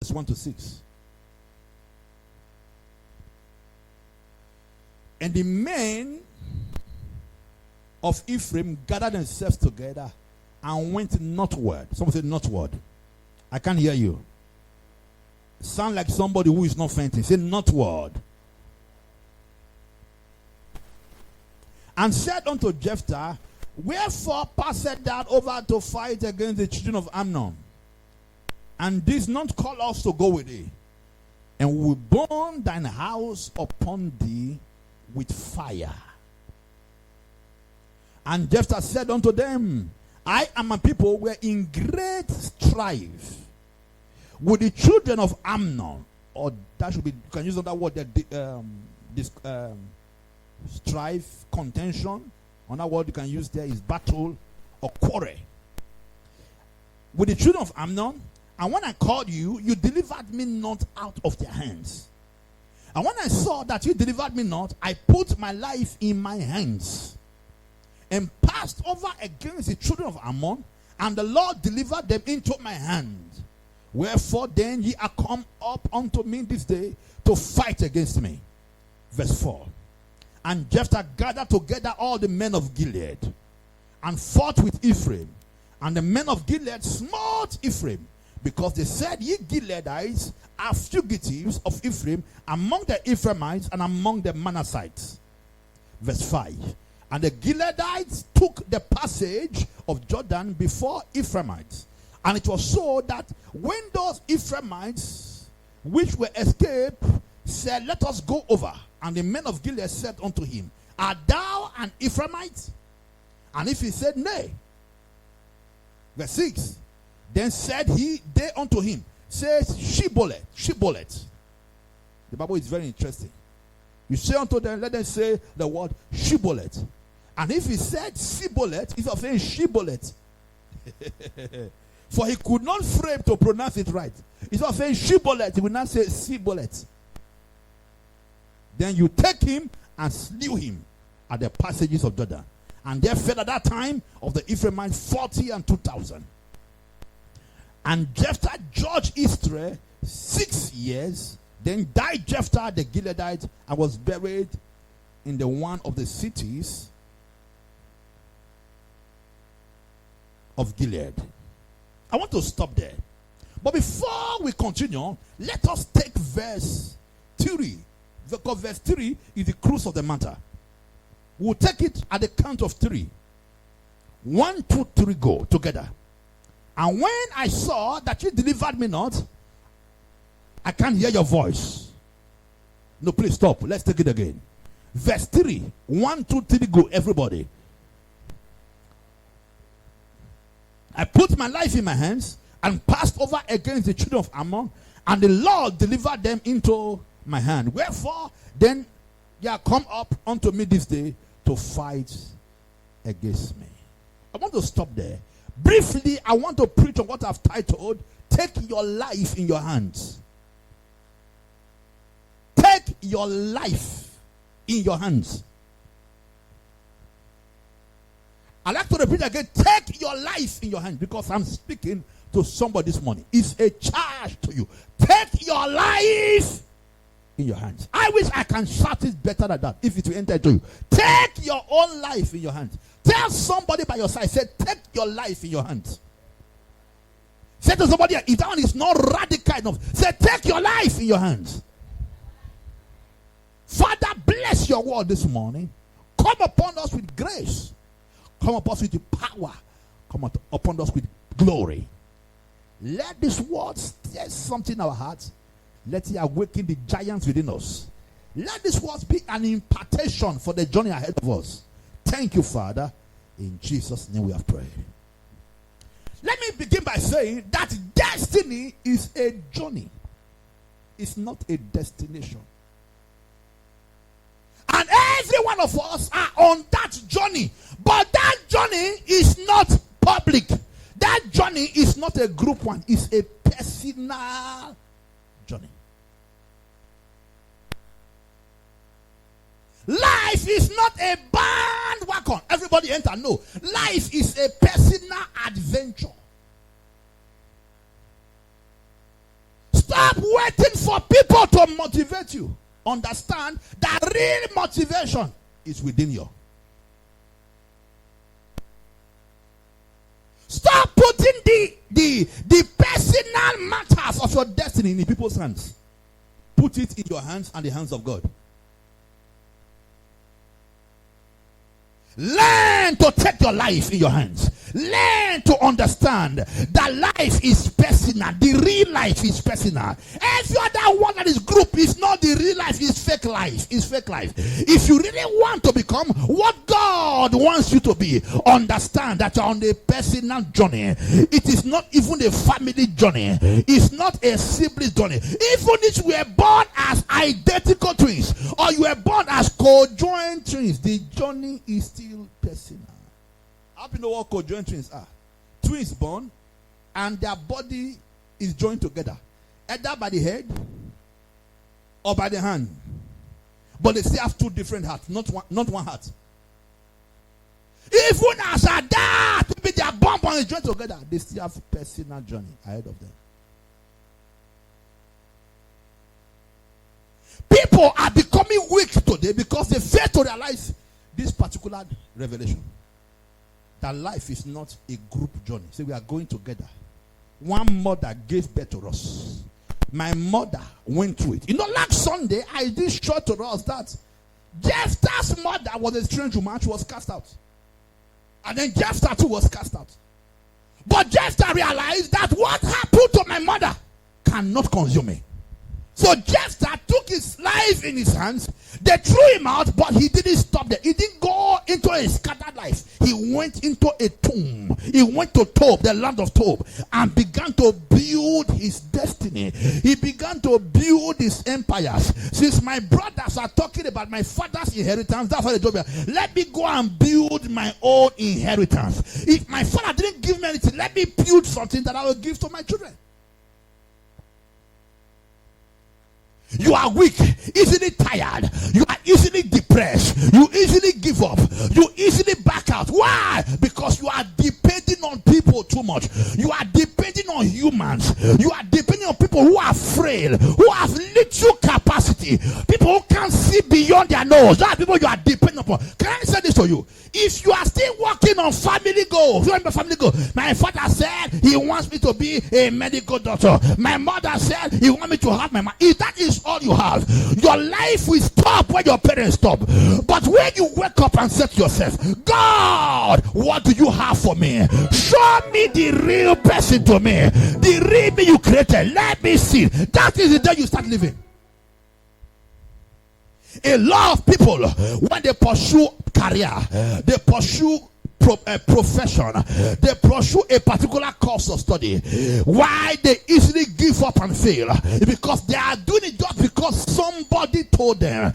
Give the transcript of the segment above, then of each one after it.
verse 1 to 6. And the men of Ephraim gathered themselves together and went northward. Someone said northward. I can't hear you. Sound like somebody who is not fainting. Say northward. And said unto Jephthah, wherefore passed thou over to fight against the children of Ammon? And didst not call us to go with thee? And we will burn thine house upon thee with fire. And Jephthah said unto them, I and my people were in great strife with the children of Ammon. Or that should be, you can use that word, strife, contention. Another word you can use there is battle or quarrel. With the children of Ammon. And when I called you, you delivered me not out of their hands. And when I saw that you delivered me not, I put my life in my hands and passed over against the children of Ammon, and the Lord delivered them into my hand. Wherefore then ye are come up unto me this day to fight against me. Verse 4. And Jephthah gathered together all the men of Gilead and fought with Ephraim. And the men of Gilead smote Ephraim, because they said, ye Gileadites are fugitives of Ephraim among the Ephraimites and among the Manassites. Verse 5. And the Gileadites took the passage of Jordan before Ephraimites. And it was so that when those Ephraimites which were escaped said, let us go over. And the men of Gilead said unto him, art thou an Ephraimite? And if he said, nay. Verse 6. Then said they unto him, says Shibboleth. The Bible is very interesting. You say unto them, let them say the word Shibboleth. And if he said Shibboleth, he's saying Shibboleth. For he could not frame to pronounce it right. He's not saying Shibboleth, he will not say Shibboleth. Then you take him and slew him at the passages of Jordan. And there fell at that time of the Ephraimites 40 and 2,000. And Jephthah judged Israel 6 years. Then died Jephthah the Gileadite and was buried in the one of the cities of Gilead. I want to stop there. But before we continue, let us take verse 3. Because verse 3 is the crux of the matter. We'll take it at the count of 3. 1, 2, 3, go together. And when I saw that you delivered me not, I can't hear your voice. No, please stop. Let's take it again. Verse 3. 1, 2, 3, go. Everybody. I put my life in my hands and passed over against the children of Ammon, and the Lord delivered them into my hand. Wherefore, then ye are come up unto me this day to fight against me. I want to stop there. Briefly, I want to preach on what I've titled, take your life in your hands. Take your life in your hands. I like to repeat again, take your life in your hands, because I'm speaking to somebody this morning. It's a charge to you. Take your life in your hands. I wish I can shout it better than that if it will enter to you. Take your own life in your hands. Tell somebody by your side, say, take your life in your hands. Say to somebody, if that one is not radical enough, say, take your life in your hands. Father, bless your word this morning. Come upon us with grace. Come upon us with power. Come upon us with glory. Let this word stir something in our hearts. Let it awaken the giants within us. Let this word be an impartation for the journey ahead of us. Thank you, Father. In Jesus' name we have prayed. Let me begin by saying that destiny is a journey. It's not a destination. And every one of us are on that journey. But that journey is not public. That journey is not a group one. It's a personal journey. Life is not a bandwagon. Everybody enter. No. Life is a personal adventure. Stop waiting for people to motivate you. Understand that real motivation is within you. Stop putting the personal matters of your destiny in people's hands. Put it in your hands and the hands of God. Learn to take your life in your hands. Learn to understand that life is personal. The real life is personal. Every other one that is group is not the real life, is fake life. It's fake life. If you really want to become what God wants you to be, understand that you're on a personal journey. It is not even a family journey. It's not a sibling journey. Even if you were born as identical twins or you were born as co-joined twins, the journey is still personal. How do you know what co-joined twins are? Twins born and their body is joined together, either by the head or by the hand, but they still have two different hearts, not one heart. Even as a dad, maybe their bond is joined together, they still have a personal journey ahead of them. People are becoming weak today because they fail to realize this particular revelation, that life is not a group journey. So we are going together. One mother gave birth to us. My mother went through it. Last Sunday I did show to us that Jephthah's mother was a strange woman. She was cast out, and then Jephthah too was cast out. But Jephthah realized that what happened to my mother cannot consume me. So Jephthah took his life in his hands. They threw him out, but he didn't stop there. He didn't go into a scattered life. He went into a tomb. He went to Tob, the land of Tob, and began to build his destiny. He began to build his empires. Since my brothers are talking about my father's inheritance, that's what they told me. Let me go and build my own inheritance. If my father didn't give me anything, let me build something that I will give to my children. You are weak, easily tired, you are easily depressed, you easily give up, you easily back out. Why? Because you are depending on people too much. You are depending on humans. You are depending on people who are frail, who have little capacity, people who can't see beyond their nose. Those are people you are depending upon. Can I say this to you? If you are still working on family goals, you remember family goals? My father said he wants me to be a medical doctor. My mother said he wants me to have my money. If that is all you have, your life will stop where your parents stop. But when you wake up and say to yourself, God, what do you have for me? Show me the real person to me, the real me you created. Let me see. That is the day you start living. A lot of people, when they pursue career, they pursue profession, they pursue a particular course of study, why they easily give up and fail? Because they are doing it just because somebody told them,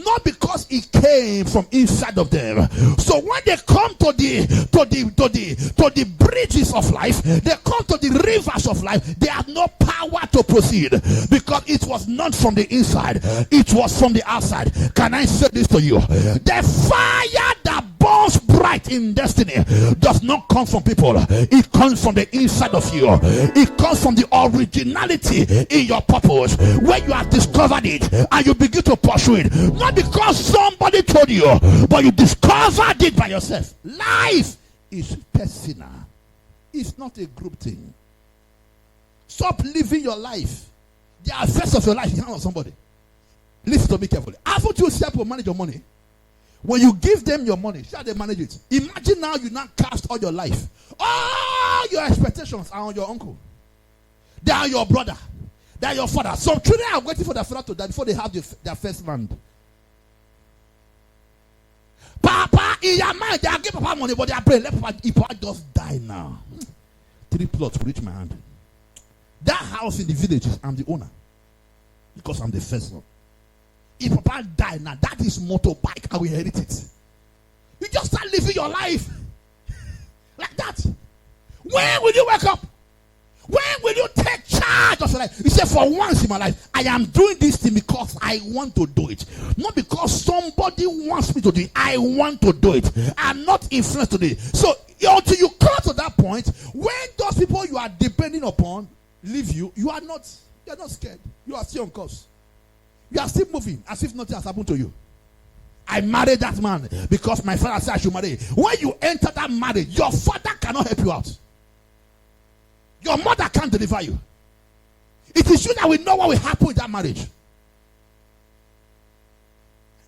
not because it came from inside of them. So when they come to the bridges of life, they come to the rivers of life, they have no power to proceed because it was not from the inside, it was from the outside. Can I say this to you? The fire that burns bright in destiny does not come from people. It comes from the inside of you. It comes from the originality in your purpose, where you have discovered it and you begin to pursue it, not because somebody told you, but you discovered it by yourself. Life is personal. It's not a group thing. Stop living your life, the affairs of your life in the hand of somebody. Listen to me carefully. Haven't you help to manage your money? When you give them your money, shall they manage it? Imagine now you now cast all your life. All your expectations are on your uncle. They are your brother. They are your father. Some children are waiting for their father to die before they have their first land. Papa, in your mind, they are giving Papa money, but they are praying. Let Papa just die now. 3 plots will reach my hand. That house in the village, I'm the owner. Because I'm the first one. If Papa die now, that is motorbike. I will inherit it. You just start living your life like that. When will you wake up? When will you take charge of your life? You say, for once in my life, I am doing this thing because I want to do it. Not because somebody wants me to do it. I want to do it. I'm not influenced to do it. So until you come to that point, when those people you are depending upon leave you, you are not You are not scared. You are still on course. You are still moving as if nothing has happened to you. I married that man because my father said I should marry. When you enter that marriage, your father cannot help you out. Your mother can't deliver you. It is you that will know what will happen in that marriage.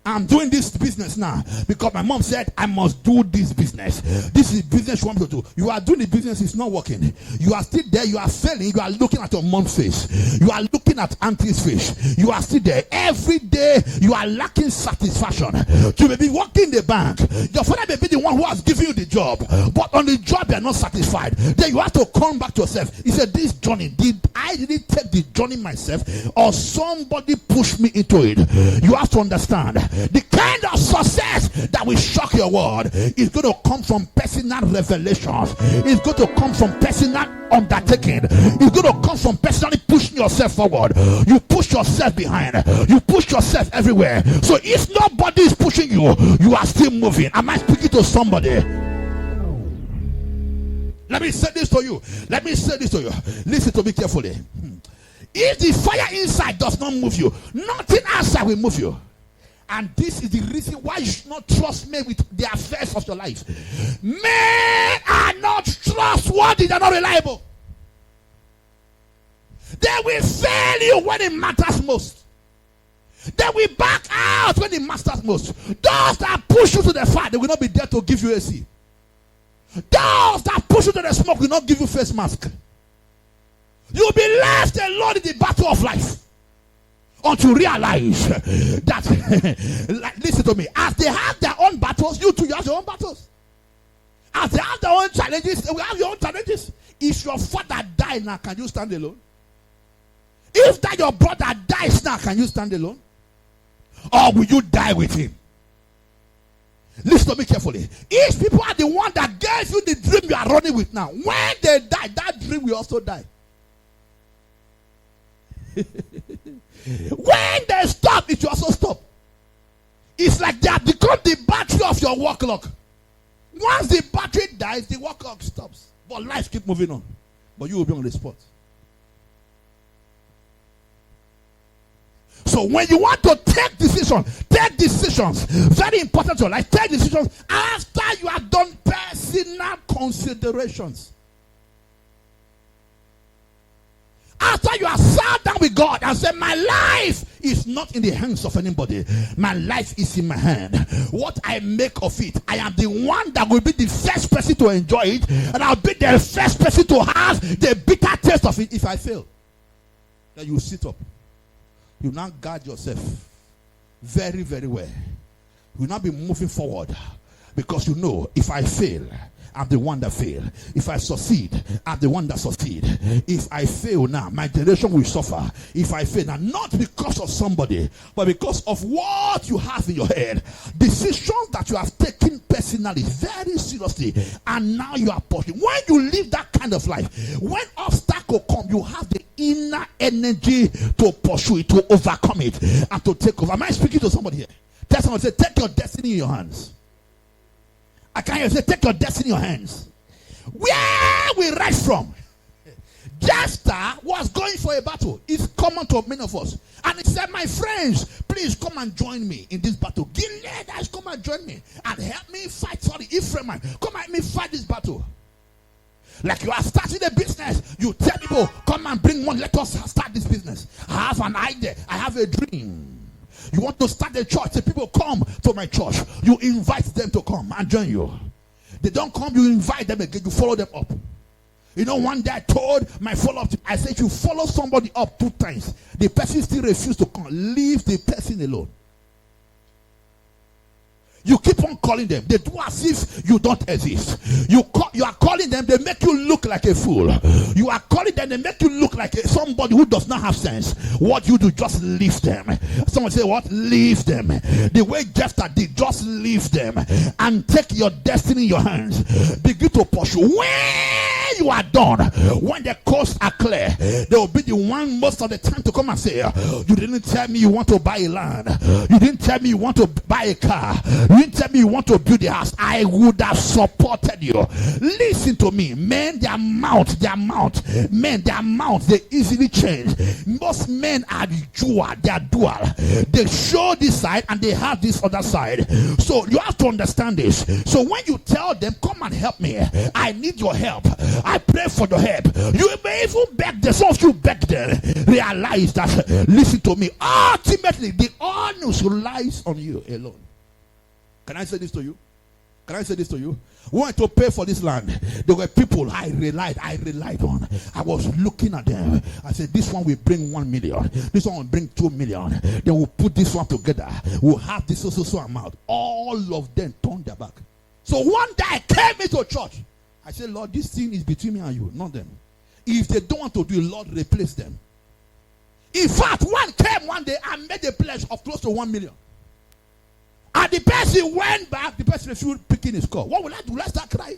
I'm doing this business now because my mom said I must do this business. This is business you want me to do. You are doing the business, it's not working. You are still there, you are failing. You are looking at your mom's face. You are looking at auntie's face. You are still there. Every day you are lacking satisfaction. You may be working in the bank. Your father may be the one who has given you the job, but on the job you are not satisfied. Then you have to come back to yourself. He said, this journey, did I really take the journey myself, or somebody pushed me into it? You have to understand. The kind of success that will shock your world is going to come from personal revelations. It's going to come from personal undertaking. It's going to come from personally pushing yourself forward. You push yourself behind. You push yourself everywhere. So if nobody is pushing you, you are still moving. Am I speaking to somebody? Let me say this to you. Let me say this to you. Listen to me carefully. If the fire inside does not move you, nothing outside will move you. And this is the reason why you should not trust men with the affairs of your life. Men are not trustworthy. They're not reliable. They will fail you when it matters most. They will back out when it matters most. Those that push you to the fire, they will not be there to give you AC. Those that push you to the smoke will not give you face mask. You'll be left alone in the battle of life. Until you realize that, listen to me, as they have their own battles, you too, you have your own battles. As they have their own challenges, they will have your own challenges. If your father died now, can you stand alone? If that your brother dies now, can you stand alone? Or will you die with him? Listen to me carefully. If people are the one that gave you the dream you are running with now, when they die, that dream will also die. When they stop, it will also stop. It's like they have become the battery of your work clock. Once the battery dies, the work clock stops. But life keeps moving on. But you will be on the spot. So when you want to take decisions, very important to your life, take decisions after you have done personal considerations. After you have sat down with God and said, my life is not in the hands of anybody. My life is in my hand. What I make of it, I am the one that will be the first person to enjoy it. And I'll be the first person to have the bitter taste of it if I fail. Then you sit up. You now guard yourself very, very well. You will not be moving forward. Because you know, if I fail, I'm the one that failed. If I succeed, I'm the one that succeed. If I fail now, my generation will suffer. If I fail now, not because of somebody, but because of what you have in your head. Decisions that you have taken personally, very seriously, and now you are pushing. When you live that kind of life, when obstacle come, you have the inner energy to pursue it, to overcome it, and to take over. Am I speaking to somebody here? Tell someone, say, take your destiny in your hands. I can't hear you say, take your destiny in your hands. Where we rise from, Jephthah was going for a battle. It's common to many of us. And he said, my friends, please come and join me in this battle. Gileadites, come and join me and help me fight. Sorry, Ephraim, come and help me fight this battle. Like you are starting a business, you tell people, come and bring money, let us start this business. I have an idea, I have a dream. You want to start a church, the people come to my church. You invite them to come and join you. They don't come, you invite them again, you follow them up. You know, one day I told my follow-up team, I said, if you follow somebody up 2 times, the person still refuses to come, leave the person alone. You keep on calling them. They do as if you don't exist. You are calling them. They make you look like a fool. You are calling them. They make you look like somebody who does not have sense. What you do, just leave them. Someone say what? Leave them. The way Jephthah did, just leave them and take your destiny in your hands. Begin to pursue. When you are done, when the coasts are clear, they will be the one most of the time to come and say, you didn't tell me you want to buy a land. You didn't tell me you want to buy a car. You didn't tell me you want to build a house. I would have supported you. Listen to me. Men, their mouth, men, their mouth, they easily change. Most men are dual. They are dual. They show this side and they have this other side. So you have to understand this. So when you tell them, come and help me, I need your help, I pray for your help, you may even beg them. Some of you beg them. Realize that, listen to me, ultimately the onus lies on you alone. Can I say this to you? Can I say this to you? When to pay for this land, there were people I relied on. I was looking at them. I said, this one will bring 1 million. This one will bring 2 million. Then we'll put this one together. We'll have this so amount. All of them turned their back. So one day I came into church. I said, Lord, this thing is between me and you, not them. If they don't want to do it, Lord, replace them. In fact, one came one day and made a pledge of close to 1 million. And the person went back, the person refused picking his call. What will I do? Let's start crying.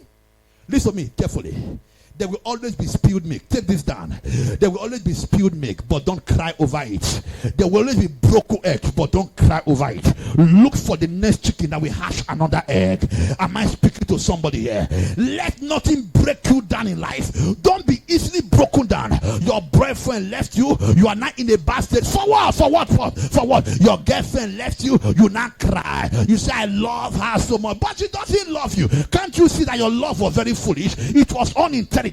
Listen to me carefully. There will always be spilled milk. Take this down. There will always be spilled milk, but don't cry over it. There will always be broken egg, but don't cry over it. Look for the next chicken that will hatch another egg. Am I speaking to somebody here? Let nothing break you down in life. Don't be easily broken down. Your boyfriend left you. You are not in a bad state. For what? For what? For what? Your girlfriend left you. You not cry. You say, I love her so much, but she doesn't love you. Can't you see that your love was very foolish? It was unintelligent.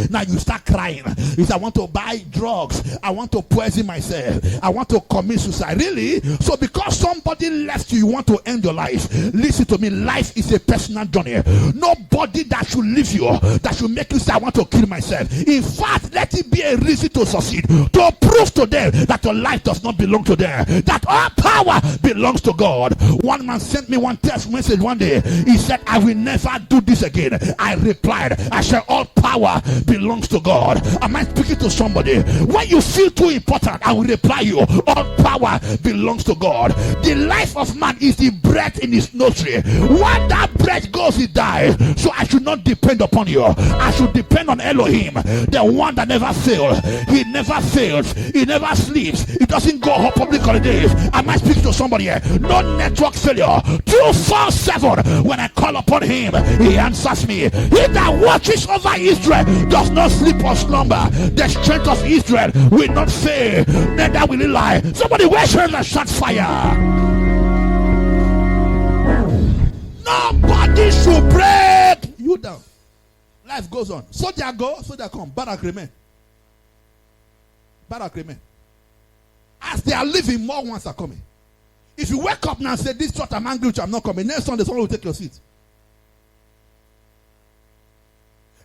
Now you start crying. You say, I want to buy drugs. I want to poison myself. I want to commit suicide. Really? So because somebody left you, you want to end your life. Listen to me. Life is a personal journey. Nobody that should leave you, that should make you say, I want to kill myself. In fact, let it be a reason to succeed. To prove to them that your life does not belong to them. That all power belongs to God. One man sent me one text message one day. He said, I will never do this again. I replied, I said, all power belongs to God. Am I speaking to somebody? When you feel too important, I will reply you, all power belongs to God. The life of man is the breath in his nostril. When that breath goes, he dies. So I should not depend upon you. I should depend on Elohim, the one that never fails. He never fails. He never sleeps. He doesn't go on public holidays. Am I speaking to somebody here? No network failure. 247. When I call upon him, he answers me. He that watches over Israel does not sleep or slumber. The strength of Israel will not fail, neither will it lie. Somebody worship and shut fire. Nobody should break you down. Life goes on. Soldier go, soldier come. Barak remain. Barak remain. As they are living, more ones are coming. If you wake up now and say, this church I'm angry with, I'm not coming, next Sunday someone will take your seat.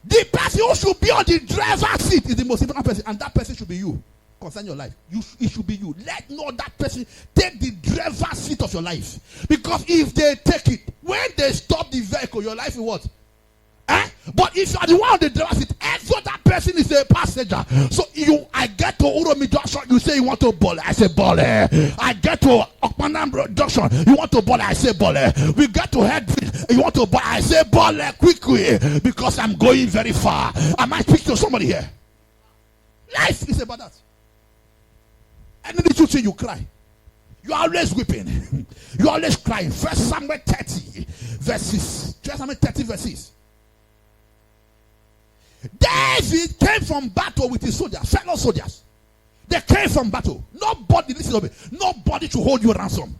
The person who should be on the driver's seat is the most important person, and that person should be you. Concern your life. It should be you. Let not that person take the driver's seat of your life. Because if they take it, when they stop the vehicle, your life is what? But if you are the one on the driver's seat, every other person is a passenger. So I get to Uromi Junction, you say you want to ball, I say ball. I get to Okmanam Junction, you want to ball, I say ball. We get to Headbridge, you want to ball, I say ball quickly, because I'm going very far. Am I speaking to somebody here? Life is about that. And then you say you cry. You are always weeping. You are always crying. 1 Samuel 30 verses. 1 Samuel 30 verses. David came from battle with his soldiers, fellow soldiers. They came from battle. Nobody, listen to me, nobody to hold you ransom.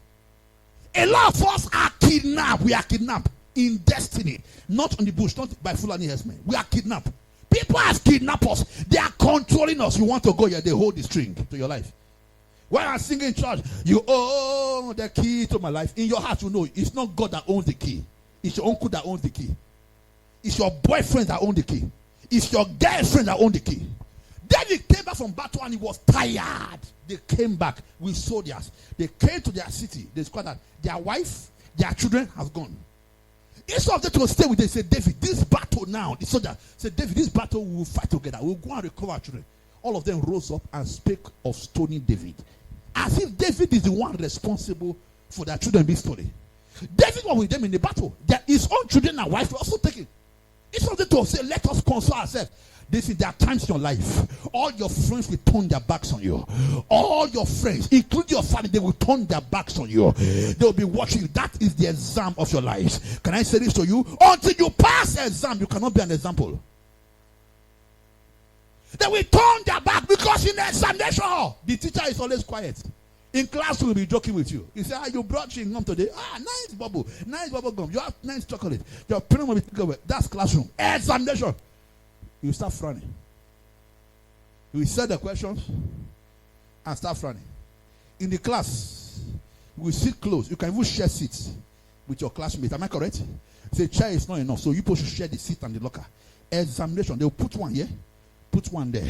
A lot of us are kidnapped. We are kidnapped in destiny. Not on the bush, not by Fulani herdsmen. We are kidnapped. People have kidnapped us. They are controlling us. You want to go here, they hold the string to your life. When I'm singing in church, you own the key to my life. In your heart, you know it's not God that owns the key. It's your uncle that owns the key. It's your boyfriend that owns the key. It's your girlfriend that owns the key. David came back from battle and he was tired. They came back with soldiers. They came to their city. They squatted. Their wife, their children have gone. Instead of them to stay with them, they said, David, this battle now, the soldier said, David, this battle we will fight together. We'll go and recover our children. All of them rose up and spake of stoning David. As if David is the one responsible for their children being stolen. David was with them in the battle. His own children and wife were also taken. It's something to say, let us console ourselves. There are times in your life, all your friends will turn their backs on you. All your friends, including your family, they will turn their backs on you. They will be watching you. That is the exam of your life. Can I say this to you? Until you pass the exam, you cannot be an example. They will turn their back because in the examination hall, the teacher is always quiet. In class, will be joking with you. He said, you brought chewing gum today. Nice bubble gum. You have nice chocolate. Your parent will be thinking about that's classroom. Examination. You start frowning. You will set the questions and start frowning. In the class, you will sit close. You can even share seats with your classmates. Am I correct? Say chair is not enough, so you supposed to share the seat and the locker. Examination. They will put one here, put one there.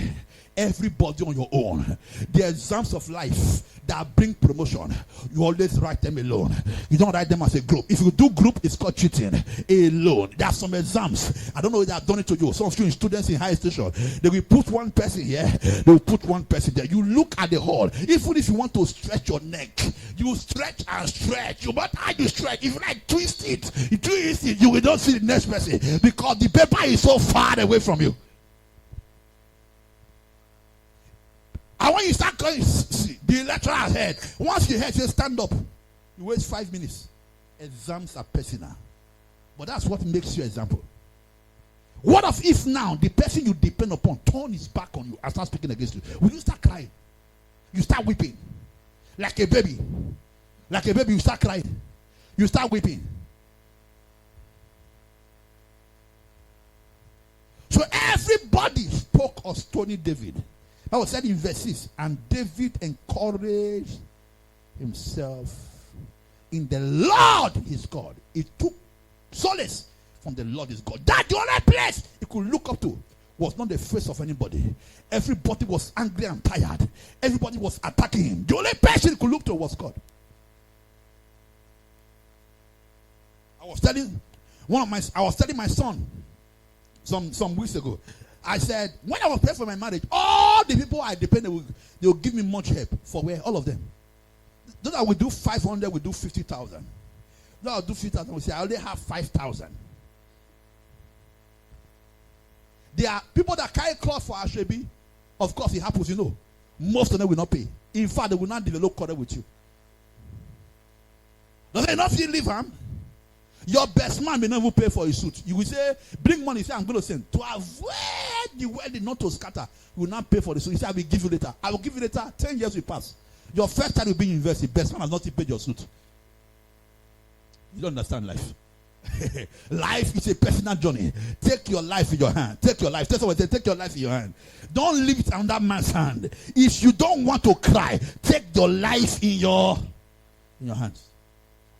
Everybody on your own. The exams of life that bring promotion, you always write them alone. You don't write them as a group. If you do group, it's called cheating. Alone. There are some exams. I don't know if they have done it to you. Some of you students in high station, they will put one person here, they will put one person there. You look at the hall. Even if you want to stretch your neck, you stretch and stretch. No matter how you stretch, if you like twist it, you will not see the next person because the paper is so far away from you. And when you start going, the lecturer has heard. Once you heard, you stand up. You wait 5 minutes. Exams are personal. But that's what makes you example. What if now the person you depend upon turn his back on you and start speaking against you? Will you start crying? You start weeping. Like a baby. Like a baby, you start crying. You start weeping. So everybody spoke of stoning David. I was said in verse 6, and David encouraged himself in the Lord his God. He took solace from the Lord his God. That the only place he could look up to was not the face of anybody. Everybody was angry and tired. Everybody was attacking him. The only person he could look to was God. I was telling my son some weeks ago. I said, when I was praying for my marriage, all the people I depended, they will give me much help. For where? All of them. Those that will do 500, will do 50,000. Those that will do 50,000, will say, I only have 5,000. There are people that carry cloth for Ashwebi. Of course, it happens, Most of them will not pay. In fact, they will not develop quarrel with you. Does it not you leave him? Your best man may never pay for his suit. You will say, bring money. Say, I'm going to send. To avoid the wedding not to scatter, you will not pay for the suit. You say, I will give you later. I will give you later. 10 years will pass. Your first time will be in university. Best man has not paid your suit. You don't understand life. Life is a personal journey. Take your life in your hand. Take your life. Take your life in your hand. Don't leave it on that man's hand. If you don't want to cry, take your life in your hands.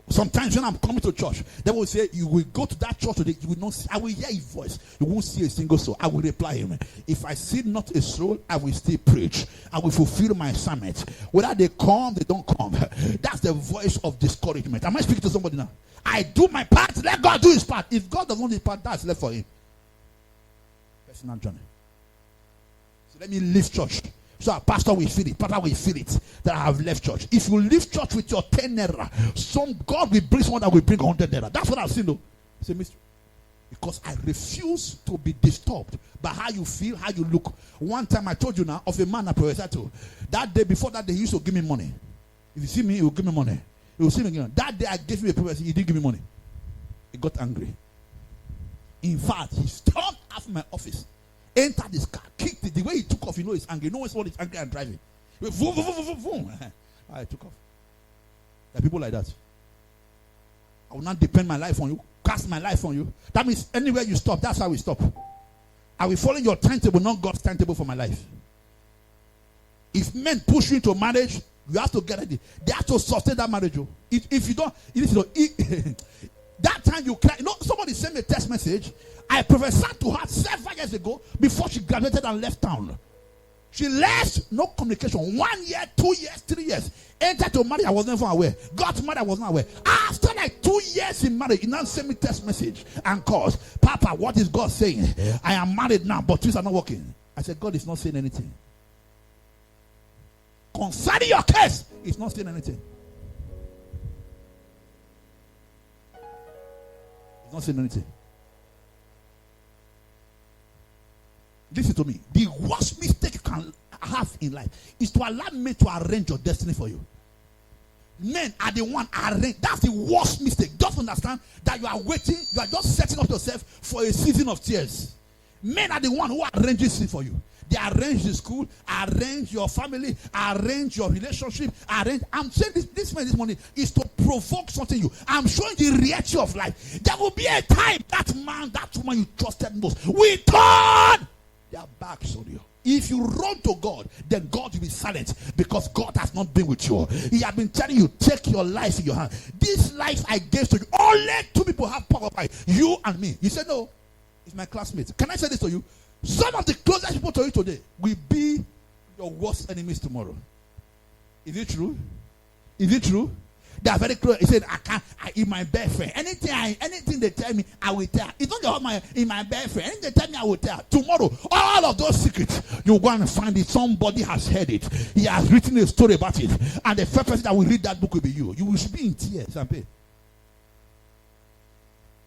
Sometimes when I'm coming to church, they will say, you will go to that church today, you will not see, I will hear his voice. You won't see a single soul. I will reply him. If I see not a soul, I will still preach. I will fulfill my assignment. Whether they come, they don't come. That's the voice of discouragement. Am I speaking to somebody now? I do my part, let God do his part. If God doesn't do his part, that's left for him. Personal journey. So let me leave church. So our pastor will feel it. Papa will feel it that I have left church. If you leave church with your 10 naira, God will bring someone that will bring 100 naira. That's what I've seen though. It's a mystery. Because I refuse to be disturbed by how you feel, how you look. One time I told you now of a man I prophesied to. That day, before that day, he used to give me money. If you see me, he will give me money. He will see me again. That day I gave him a prophecy, he didn't give me money. He got angry. In fact, he stormed out of my office. Entered this car, kicked it. The way he took off, he's angry. No one's he's angry and driving. Vroom, vroom, vroom, vroom, vroom. I took off. There are people like that. I will not depend my life on you, cast my life on you. That means anywhere you stop, that's how we stop. I will follow your timetable, not God's timetable for my life. If men push you into marriage, you have to get ready. They have to sustain that marriage. If you don't, that time you cry. Somebody sent me a text message. I prophesied to her 7 years ago before she graduated and left town. She left, no communication. 1 year, 2 years, 3 years. Entered to marry, I was never aware. Got married, I was not aware. After like 2 years in marriage, he now sent me text message and calls. Papa, what is God saying? I am married now, but things are not working. I said, God is not saying anything. Concerning your case, he's not saying anything. He's not saying anything. Listen to me. The worst mistake you can have in life is to allow men to arrange your destiny for you. Men are the one arrange. That's the worst mistake. Just understand that you are waiting. You are just setting up yourself for a season of tears. Men are the one who arranges it for you. They arrange the school, arrange your family, arrange your relationship, arrange. I'm saying this man this morning is to provoke something in you. I'm showing the reality of life. There will be a time that man, that woman you trusted most will turn their backs on you. If you run to God, then God will be silent because God has not been with you. He has been telling you, take your life in your hand. This life I gave to you, only two people have power by it, you and me. You said, no, it's my classmate. Can I say this to you? Some of the closest people to you today will be your worst enemies tomorrow. Is it true? Is it true? They are very close. He said, in my best friend. Anything they tell me, I will tell. It's not in my best friend. Anything they tell me, I will tell. Tomorrow, all of those secrets, you go and find it. Somebody has heard it. He has written a story about it. And the first person that will read that book will be you. You will be in tears and pay.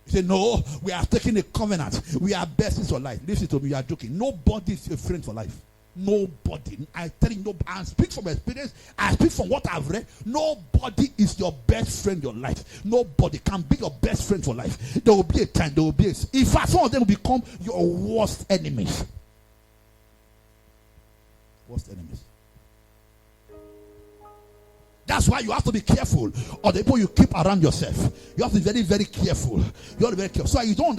He said, no, we are taking a covenant. We are best for life. Listen to me, you are joking. Nobody is a friend for life. Nobody. I tell you, no, I speak from experience. I speak from what I've read. Nobody is your best friend in your life. Nobody can be your best friend for life. There will be a time, there will be in fact, some of them will become your worst enemies. Worst enemies. That's why you have to be careful of the people you keep around yourself. You have to be very, very careful. You have to be very careful. So you don't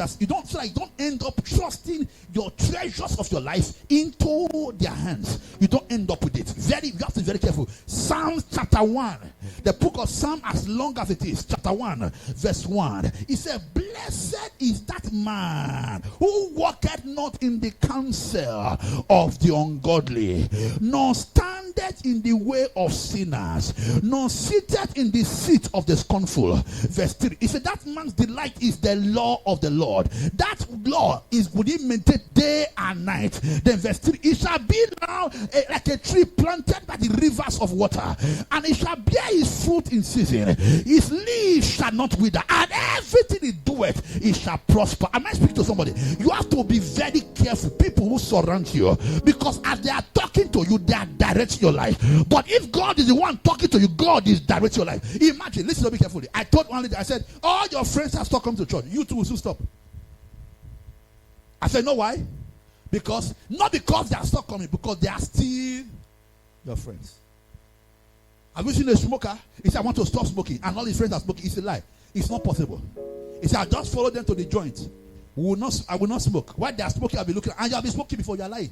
end up trusting your treasures of your life into their hands. You don't end up with it. You have to be very careful. Psalm chapter 1. The book of Psalm, as long as it is, chapter 1, verse 1. It said, blessed is that man who walketh not in the counsel of the ungodly, nor standeth in the way of sinners, nor seated in the seat of the scornful. Verse 3. He said that man's delight is the law of the Lord. That law is would he maintain day and night. Then verse 3. It shall be now like a tree planted by the rivers of water, and it shall bear his fruit in season. His leaves shall not wither, and everything he doeth, it shall prosper. Am I speaking to somebody? You have to be very careful. People who surround you, because as they are talking to you, they are directing your life. But if God is the one talking to you, God is directing your life. Imagine, listen to me carefully. I told one lady, I said, all your friends have stopped coming to church. You too will soon stop. I said, know why? Not because they are stopped coming, because they are still your friends. Have you seen a smoker? He said, I want to stop smoking, and all his friends are smoking. It's a lie. It's not possible. He said, I just follow them to the joint. I will not smoke. While they are smoking, I'll be looking, and you'll be smoking before you are lying.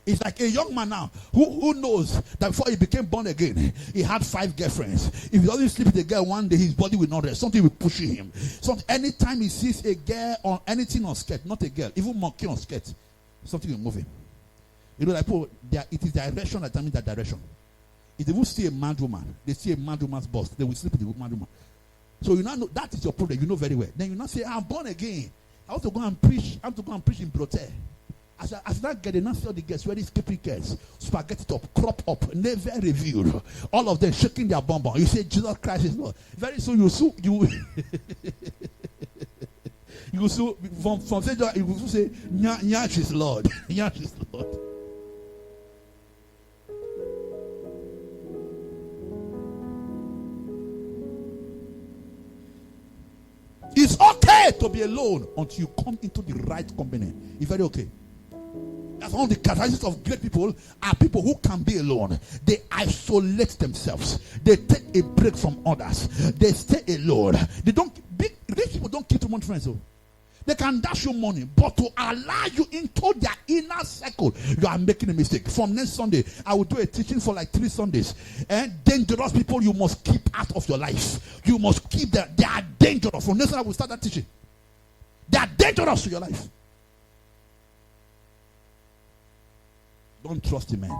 It's like a young man now who knows that before he became born again, he had 5 girlfriends. If he doesn't sleep with a girl one day, his body will not rest. Something will push him. So anytime he sees a girl or anything on skirt, not a girl, even monkey on skirt, something will move him. You know, like it is direction that determines that direction. If they will see a mad woman, they see a mad woman's boss, they will sleep with the mad woman. So you now know that is your problem. You know very well. Then you now say, I'm born again. I want to go and preach. I want to go and preach in Brote. As that get enough of the girls, where these skipping girls, spaghetti top, crop up, never revealed. All of them shaking their bum bum. You say Jesus Christ is Lord. Very soon you from you will say Nyash is Lord. Nyash is Lord. It's okay to be alone until you come into the right company. It's very okay. That's one of the characteristics of great people are people who can be alone. They isolate themselves. They take a break from others. They stay alone. Rich people don't keep too much friends. So they can dash you money, but to allow you into their inner circle, you are making a mistake. From next Sunday, I will do a teaching for like 3 Sundays. And dangerous people you must keep out of your life. You must keep them. They are dangerous. From next Sunday, I will start that teaching. They are dangerous to your life. Don't trust the man.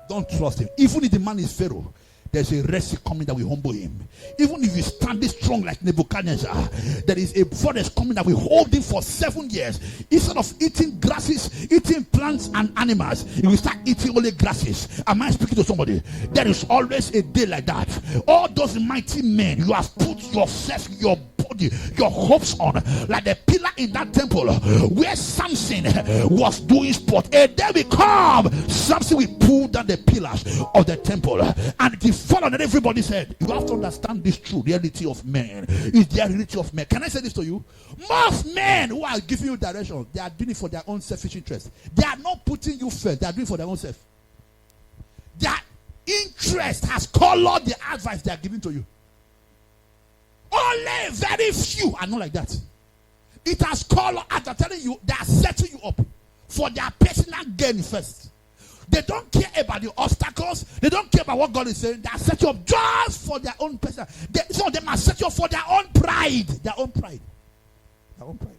Don't trust him. Even if the man is Pharaoh, there's a rest coming that will humble him. Even if you stand strong like Nebuchadnezzar, there is a forest coming that will hold him for 7 years. Instead of eating grasses, eating plants and animals, he will start eating only grasses. Am I speaking to somebody? There is always a day like that. All those mighty men, you have put yourself, your put your hopes on, like the pillar in that temple where Samson was doing sport. A day will come, Samson will pull down the pillars of the temple and it will fall on everybody's head. You have to understand this true reality of men. Is the reality of men. Can I say this to you? Most men who are giving you direction, they are doing it for their own selfish interest. They are not putting you first. They are doing it for their own self. Their interest has colored the advice they are giving to you. Only very few are not like that. It has colored, as I'm telling you, they are setting you up for their personal gain first. They don't care about the obstacles. They don't care about what God is saying. They are setting you up just for their own personal. Some of them are setting you up for their own pride. Their own pride. Their own pride.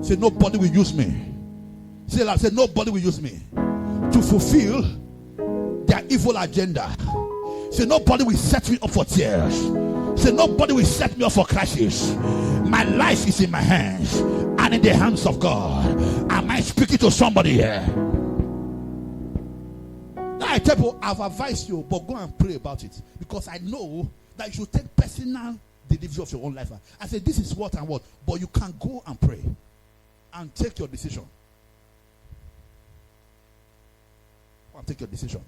Say, nobody will use me. Say, nobody will use me to fulfill their evil agenda. Say, nobody will set me up for tears. Say, nobody will set me up for crisis. My life is in my hands and in the hands of God. Am I speaking to somebody here? Now I tell you, I've advised you, but go and pray about it, because I know that you should take personal delivery of your own life. I said, this is what and what, but you can go and pray and take your decision. Go and take your decision.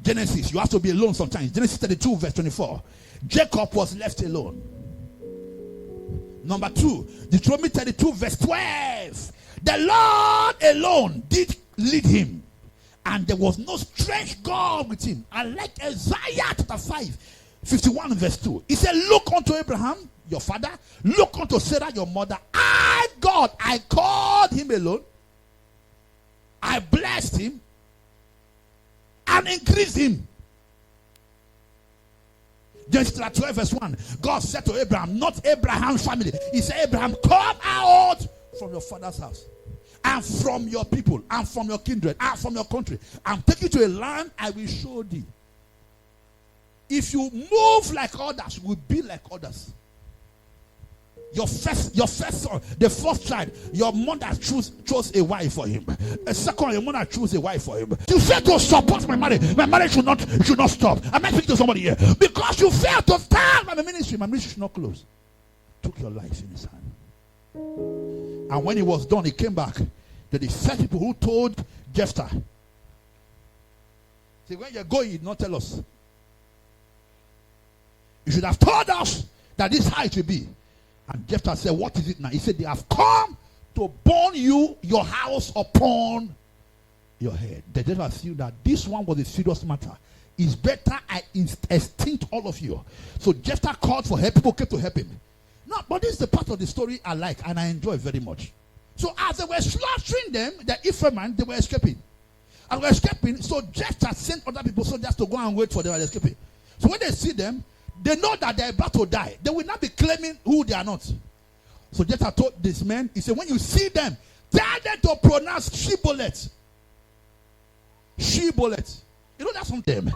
Genesis, you have to be alone sometimes. Genesis 32 verse 24. Jacob was left alone. Number 2, Deuteronomy 32 verse 12. The Lord alone did lead him, and there was no strange God with him. I like Isaiah chapter 5 51 verse 2. He said, look unto Abraham your father, look unto Sarah your mother. I, God, I called him alone, I blessed him and increased him. Genesis 12 verse 1. God said to Abraham, not Abraham's family. He said, Abraham, come out from your father's house and from your people and from your kindred and from your country. I'm taking you to a land I will show thee. If you move like others, you will be like others. Your first son, the first child, your mother chose a wife for him. A second, your mother chose a wife for him. You failed to support my marriage. My marriage should not stop. I might speak to somebody here. Because you failed to stand by my ministry should not close. Took your life in his hand. And when he was done, he came back. To the first people who told Jephthah. See, when you're going, you did not tell us. You should have told us that this is how it will be. And Jephthah said, what is it now? He said, they have come to burn you, your house upon your head. The Jephthah knew that this one was a serious matter. It's better I extinct all of you. So Jephthah called for help. People came to help him. No, but this is the part of the story I like and I enjoy very much. So as they were slaughtering them, the Ephraim, they were escaping. And they were escaping, so Jephthah sent other people soldiers to go and wait for them while they're escaping. So when they see them, they know that they're about to die. They will not be claiming who they are not. So Jephthah told this man, he said, when you see them, tell them to pronounce Shibboleth. Shibboleth. You know, that's from them.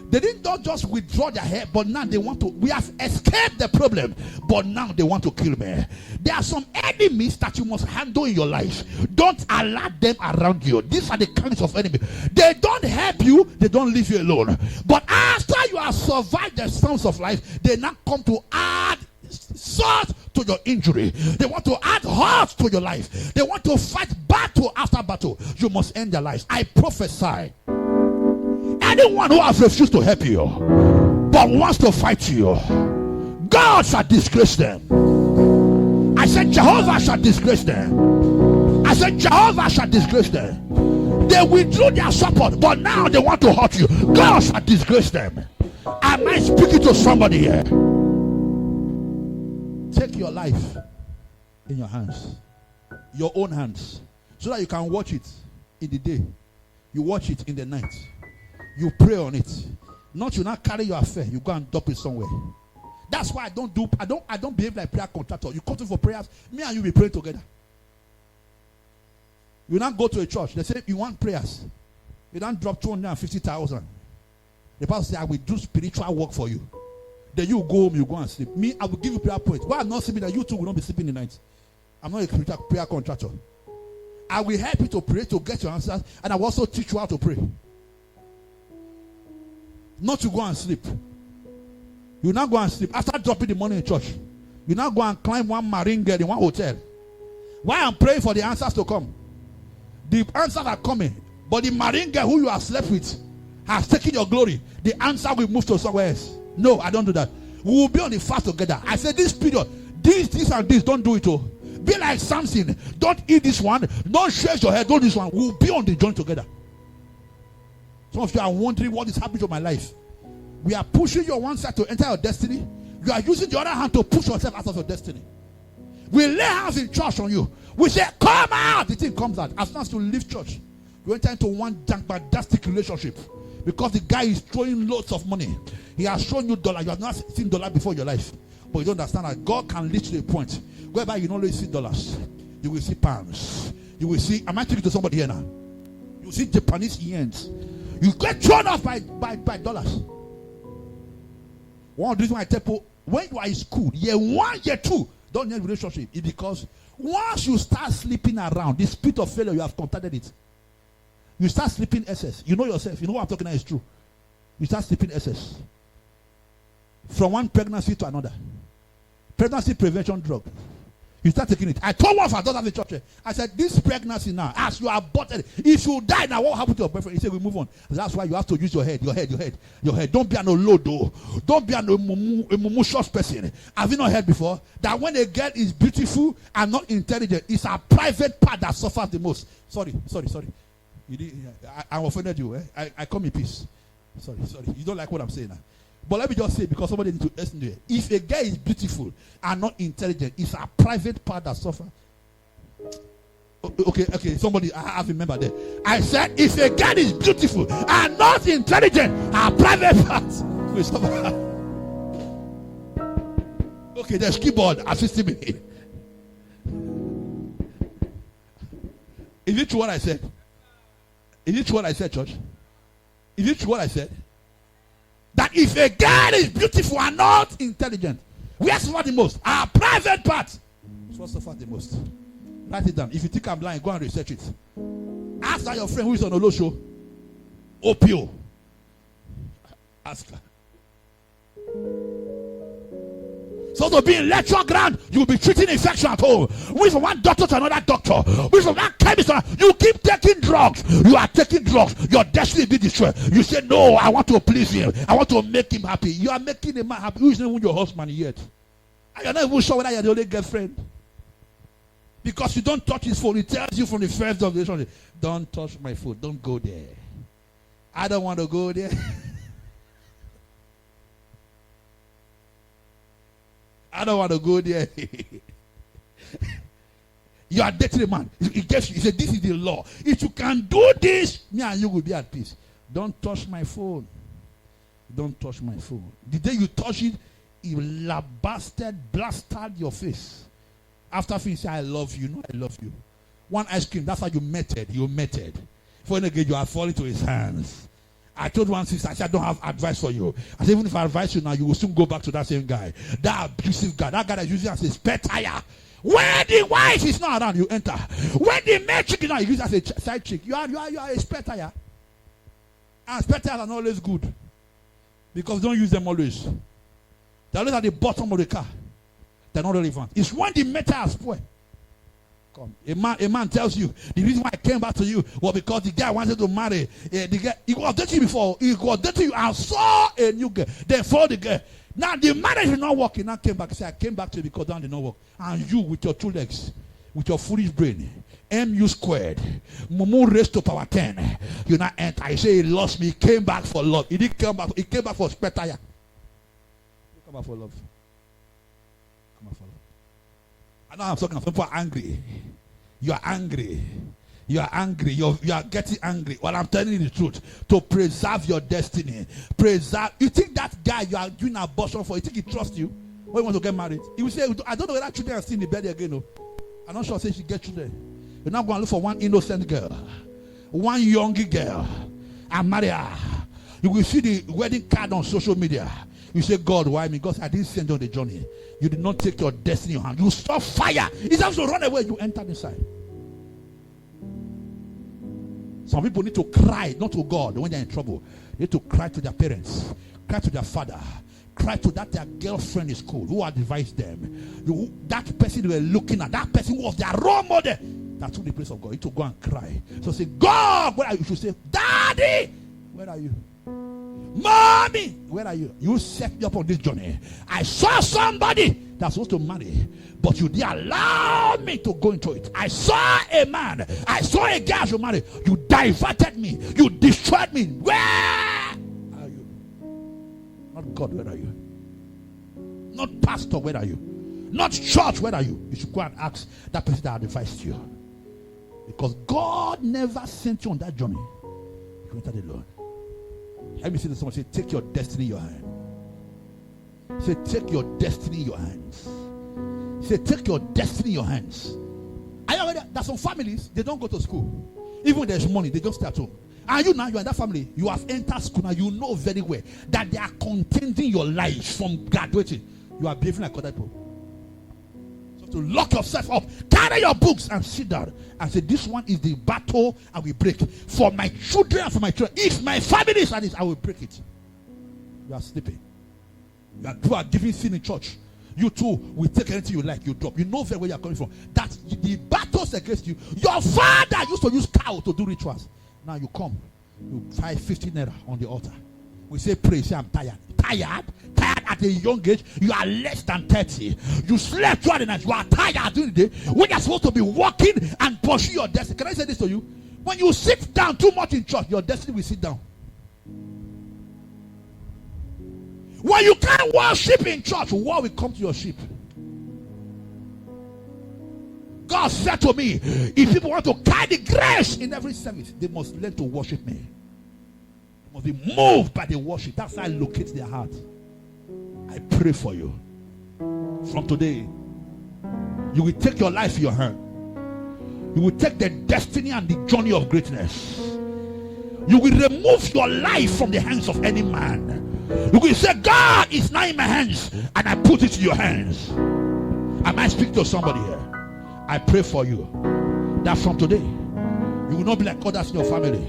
They didn't just withdraw their head, but now they want to. We have escaped the problem, but now they want to kill me. There are some enemies that you must handle in your life. Don't allow them around you. These are the kinds of enemies. They don't help you, they don't leave you alone. But after you have survived the storms of life, they now come to add salt to your injury. They want to add hurt to your life. They want to fight battle after battle. You must end their lives. I prophesy. Anyone who has refused to help you but wants to fight you, God shall disgrace them. I said Jehovah shall disgrace them. I said Jehovah shall disgrace them. They withdrew their support, but now they want to hurt you. God shall disgrace them. Am I speaking to somebody here? Take your life in your hands, your own hands, so that you can watch it in the day. You watch it in the night. You pray on it. Not you not carry your affair. You go and dump it somewhere. That's why I don't behave like prayer contractor. You come to for prayers. Me and you be praying together. You not go to a church. They say you want prayers. You don't drop 250,000. The pastor say I will do spiritual work for you. Then you go home. You go and sleep. Me, I will give you prayer points. Why I'm not sleeping? That you too will not be sleeping in the night. I'm not a prayer contractor. I will help you to pray to get your answers, and I will also teach you how to pray. Not to go and sleep. You now go and sleep. After dropping the money in church, you now go and climb one marine girl in one hotel. Why I'm praying for the answers to come. The answers are coming. But the marine girl who you have slept with has taken your glory. The answer will move to somewhere else. No, I don't do that. We will be on the fast together. I said this period, this and this, don't do it. Oh. Be like Samson. Don't eat this one. Don't shake your head. Don't do this one. We'll be on the joint together. Some of you are wondering what is happening to my life. We are pushing you on one side to enter your destiny. You are using the other hand to push yourself out of your destiny. We lay hands in church on you. We say, come out. The thing comes out. As soon as you leave church, you enter into one fantastic relationship. Because the guy is throwing loads of money. He has shown you dollar. You have not seen dollar before in your life. But you don't understand that God can lead to a point whereby you not only see dollars, you will see pounds. You will see, am I talking to somebody here now? You will see Japanese yens. You get thrown off by dollars. One of the reasons why I tell people, when you are in school, year 1, year 2, don't need a relationship. It's because once you start sleeping around, the spirit of failure, you have contacted it. You start sleeping SS. You know yourself. You know what I'm talking about is true. You start sleeping SS. From one pregnancy to another. Pregnancy prevention drug. You start taking it. I told one of our daughters in the church, I said, this pregnancy now, as you are aborted, if you die now, what happened to your boyfriend? He said, we move on. That's why you have to use your head. Don't be an olodo. Don't be an emotional person. Have you not heard before that when a girl is beautiful and not intelligent, it's her private part that suffers the most? Sorry. I offended you. I come in peace. Sorry. You don't like what I'm saying now. But let me just say, because somebody needs to listen to it. If a girl is beautiful and not intelligent, it's a private part that suffers. Okay. Somebody, I have remembered that. I said, if a girl is beautiful and not intelligent, her private part will suffer. Okay, there's keyboard assisting me. Is it true what I said? Is it true what I said, church? Is it true what I said? That if a girl is beautiful and not intelligent, we are suffer the most. Our private part is what suffer the most. Write it down. If you think I'm lying, go and research it. Ask that your friend who is on Olo show. Opio. Ask her. So to be in lecture ground, you will be treating infection at home. Move from one doctor to another doctor. Move from one chemist to another. You keep taking drugs. You are taking drugs. Your destiny will be destroyed. You say, no, I want to please him. I want to make him happy. You are making a man happy. Who is not even your husband yet? And you're not even sure whether you're the only girlfriend. Because you don't touch his phone. He tells you from the first of the relationship, don't touch my phone. Don't go there. I don't want to go there. I don't want to go there. You are dating a man. He said, this is the law. If you can do this, me and you will be at peace. Don't touch my phone. Don't touch my phone. The day you touch it, it will blasted your face. After finishing, I love you. No, I love you. One ice cream, that's how you meted. You meted. For again, you are falling to his hands. I told one sister, I said, I don't have advice for you. I said, even if I advise you now, you will soon go back to that same guy. That abusive guy. That guy that uses as a spare tire. When the wife is not around, you enter. When the main chick is not, you use as a side chick. You are a spare tire. And spare tires are not always good. Because don't use them always. They're always at the bottom of the car. They're not relevant. It's when the metal has spoiled. A man tells you the reason why I came back to you was because the guy wanted to marry the guy. He was dating you before. He was dating you and saw a new girl. Then followed the girl. Now the marriage did not work. He now came back and said, I came back to you because that did not work. And you with your 2 legs, with your foolish brain, MU squared, Mumu raised to power 10. You now enter. I say he lost me. He came back for love. He didn't come back. He came back for spare tire. He came back for love. Come back for love. I know I'm talking. Some people are angry. You are angry. You are angry. You are getting angry. Well, I'm telling you the truth. To preserve your destiny. Preserve. You think that guy you are doing abortion for, you think he trusts you when you want to get married? He will say, I don't know whether children are still in the bed again. No. I'm not sure say she get children. You're not going to look for one innocent girl. One young girl. And marry her. You will see the wedding card on social media. You say, God, why me? God, I didn't send you on the journey. You did not take your destiny in your hand. You saw fire. It's time to run away. You entered inside. Some people need to cry, not to God when they're in trouble. They need to cry to their parents, cry to their father, cry to that their girlfriend in school who advised them. That person they were looking at, that person was their role model. That took the place of God. You to go and cry. So say, God, where are you? You should say, Daddy, where are you? Mommy, where are you? You set me up on this journey. I saw somebody that's supposed to marry, but you didn't allow me to go into it. I saw a man, I saw a girl to marry. You diverted me. You destroyed me. Where are you? Not God, where are you? Not pastor, where are you? Not church, where are you? You should go and ask that person that advised you. Because God never sent you on that journey. You entered alone. Let me say to someone, say, take your destiny in your hand. Say, take your destiny in your hands. Say, take your destiny in your hands. Are you aware that some families, they don't go to school. Even when there's money, they just stay at home. And you now, you're in that family, you have entered school now, you know very well that they are contending your life from graduating. You are behaving like other people. To lock yourself up, carry your books and sit down and say, this one is the battle I will break for my children and for my children. If my family is at this, I will break it. You are sleeping. You are giving sin in church. You too will take anything you like, you drop. You know very where you are coming from. That the battles against you. Your father used to use cow to do rituals. Now you come, you 550 naira on the altar. We say pray, say I'm tired. Tired at a young age. You are less than 30. You slept throughout the night. You are tired during the day. When you're supposed to be walking and pursue your destiny. Can I say this to you? When you sit down too much in church, your destiny will sit down. When you can't worship in church, war will come to your sheep. God said to me, if people want to carry the grace in every service, they must learn to worship me. Must be moved by the worship. That's how I locate their heart. I pray for you. From today, you will take your life in your hand. You will take the destiny and the journey of greatness. You will remove your life from the hands of any man. You will say, God is now in my hands, and I put it in your hands. I might speak to somebody here. I pray for you that from today, you will not be like others in your family.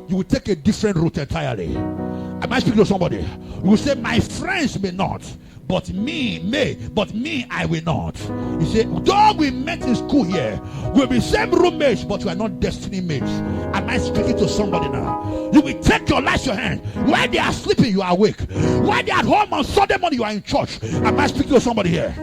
You will take a different route entirely. I might speak to somebody. You will say, my friends may not, but me may, but me I will not. You say, though we met in school here, we'll be same roommates, but we are not destiny mates. Am I speaking to somebody now? You will take your life in your hand. While they are sleeping, you are awake. While they are at home on Sunday morning, you are in church. Am I speaking to somebody here?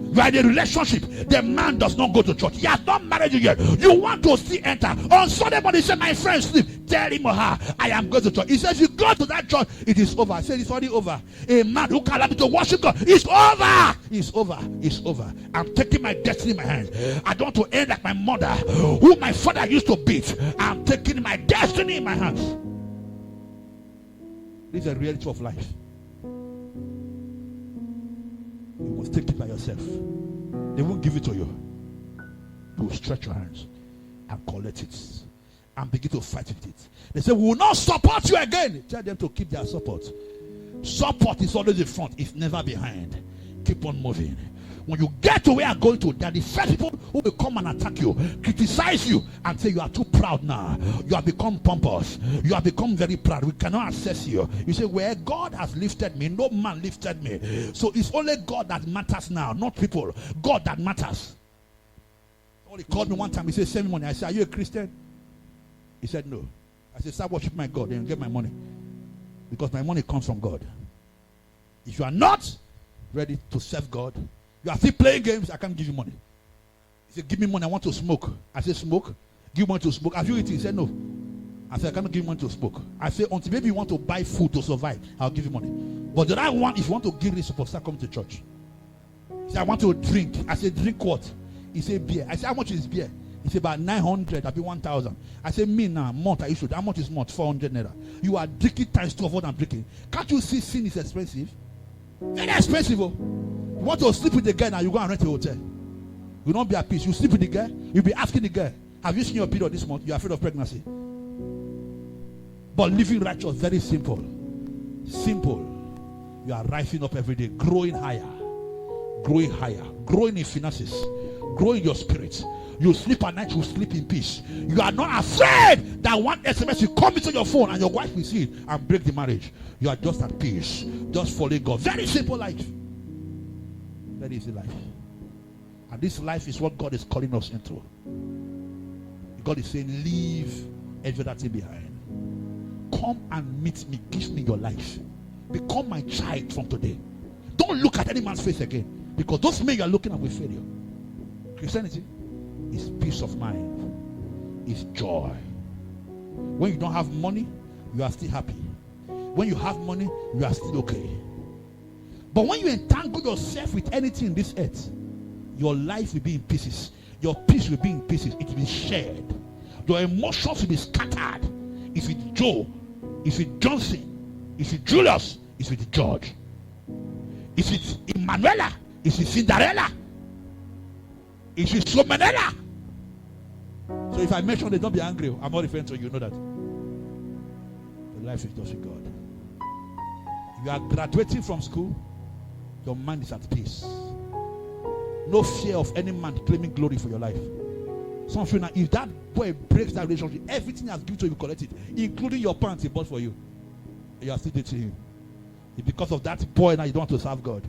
You are in a relationship. The man does not go to church. He has not married you yet. You want to see enter. On Sunday morning, he said, my friend sleep. Tell him or her, I am going to church. He says, you go to that church, it is over. I said, it's already over. A man who can allow me to worship God, it's over. It's over. It's over. I'm taking my destiny in my hands. I don't want to end like my mother, who my father used to beat. I'm taking my destiny in my hands. This is a reality of life. You must take it by yourself. They won't give it to you. You will stretch your hands and collect it and begin to fight with it. They say, we will not support you again. Tell them to keep their support. Support is always in front, it's never behind. Keep on moving. When you get to where you're going to, there are the first people who will come and attack you, criticize you, and say you are too proud now. You have become pompous. You have become very proud. We cannot access you. You say, where God has lifted me, no man lifted me. So it's only God that matters now, not people. God that matters. He called me one time. He said, send me money. I said, are you a Christian? He said, no. I said, start worshiping my God, then get my money. Because my money comes from God. If you are not ready to serve God, you are still playing games, I can't give you money. He said, give me money, I want to smoke. I said, smoke? Give money to smoke. Have you eaten? He said, no. I said, I cannot give you money to smoke. I said, until maybe you want to buy food to survive, I'll give you money. But the right one, if you want to give this support, start coming to church. He said, I want to drink. I said, drink what? He said, beer. I said, how much is beer? He said, about 900, that'll be 1,000. I said, me now, month, I issued. How much is month? 400 naira. You are drinking times 2 of what I'm drinking. Can't you see sin is expensive? Very expensive. Oh. You want to sleep with the guy now, you go and rent a hotel. You will not be at peace. You sleep with the guy, you'll be asking the guy, have you seen your period this month? You're afraid of pregnancy. But living righteous, very simple. Simple. You are rising up every day, growing higher, growing in finances, growing your spirit, You sleep at night, you sleep in peace. You are not afraid that one SMS will come into your phone and your wife will see it and break the marriage. You are just at peace, just following God. Very simple life. Very easy life. And this life is what God is calling us into. God is saying, leave every other thing behind. Come and meet me. Give me your life. Become my child from today. Don't look at any man's face again, because those men you are looking at will fail you. Christianity is peace of mind, is joy. When you don't have money, you are still happy. When you have money, you are still okay. But when you entangle yourself with anything in this earth, your life will be in pieces. Your peace will be in pieces. It will be shared. Your emotions will be scattered. It's with Joe, it's with Johnson, it's with Julius, it's with George, it's with Emanuela, it's with Cinderella, it's with Somanella. So if I mention it, don't be angry. I'm not referring to you. Know that the life is just with God. You are graduating from school, your mind is at peace. No fear of any man claiming glory for your life. Some of you now, if that boy breaks that relationship, everything he has given to you, you collect it, including your pants he bought for you. You are still dating him. It's because of that boy now you don't want to serve God.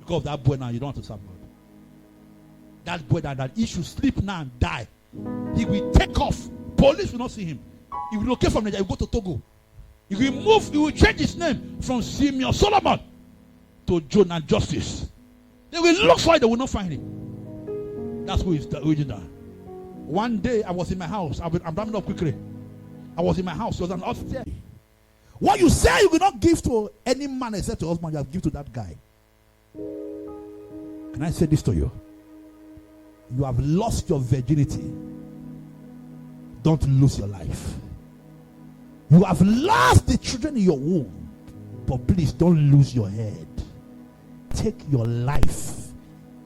Because of that boy now you don't want to serve God. That boy that he should sleep now and die. He will take off. Police will not see him. He will locate from Nigeria. He will go to Togo. He will move. He will change his name from Simeon Solomon to Jonah Justice. They will look for it. They will not find him. That's who is the original. One day I was in my house. I'm ramming up quickly. I was in my house. It was an upstairs. What you say you will not give to any man except your husband, you have given to that guy. Can I say this to you? You have lost your virginity. Don't lose your life. You have lost the children in your womb. But please don't lose your head. Take your life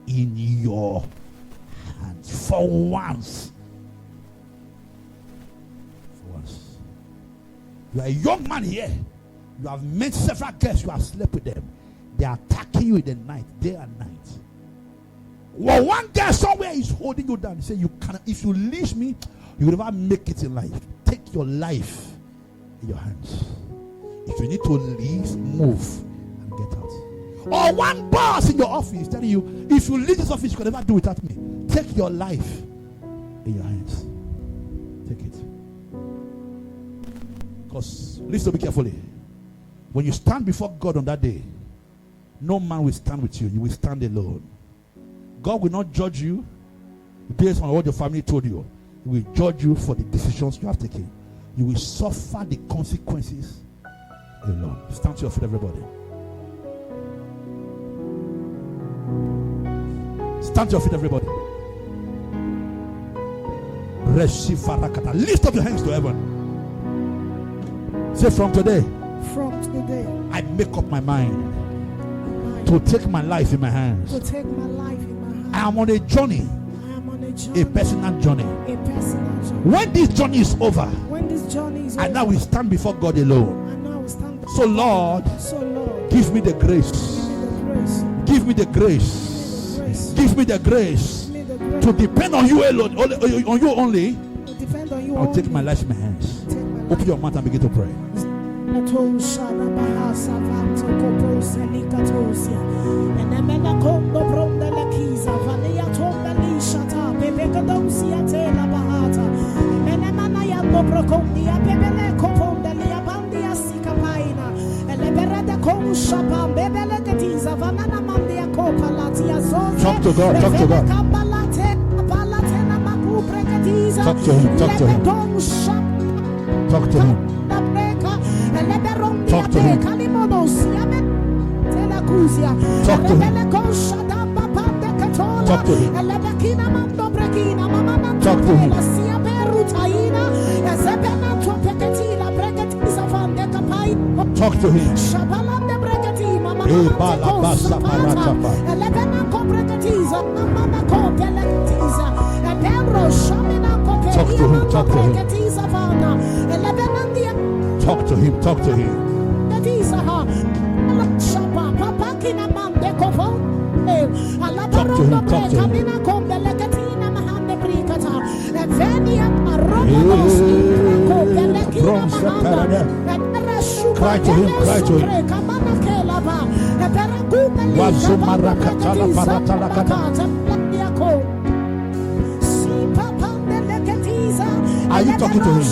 in your hands for once. For once. You are a young man here. You have met several girls. You have slept with them. They are attacking you in the night, day and night. Well, one girl somewhere is holding you down. He said, "You cannot. If you leave me, you will never make it in life. Take your life in your hands. If you need to leave, move and get out." Or one boss in your office telling you, "If you leave this office, you can never do without me." Take your life in your hands. Take it. Because listen to me carefully. When you stand before God on that day, no man will stand with you. You will stand alone. God will not judge you based on what your family told you. He will judge you for the decisions you have taken. You will suffer the consequences alone. Stand to your feet, everybody. Stand to your feet, everybody. Lift up your hands to heaven. Say, from today, I make up my mind to take my life in my hands. I am on a journey. A personal journey. When this journey is over, I now will stand before God alone. So Lord, give me the grace. Give me the grace. Give me the grace to depend on you alone, on you only. I'll take my life in my hands. Open your mouth and begin to pray. Talk to God. Talk to God. Talk to him. Talk to him. Talk to him. Talk to him. Talk to him. Talk to him. Talk to him. Talk to him. Talk to him. Talk to him. Talk to him. Talk to him. Talk to him. Cry to him, cry to him. Are you talking to him?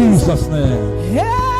In Jesus' name.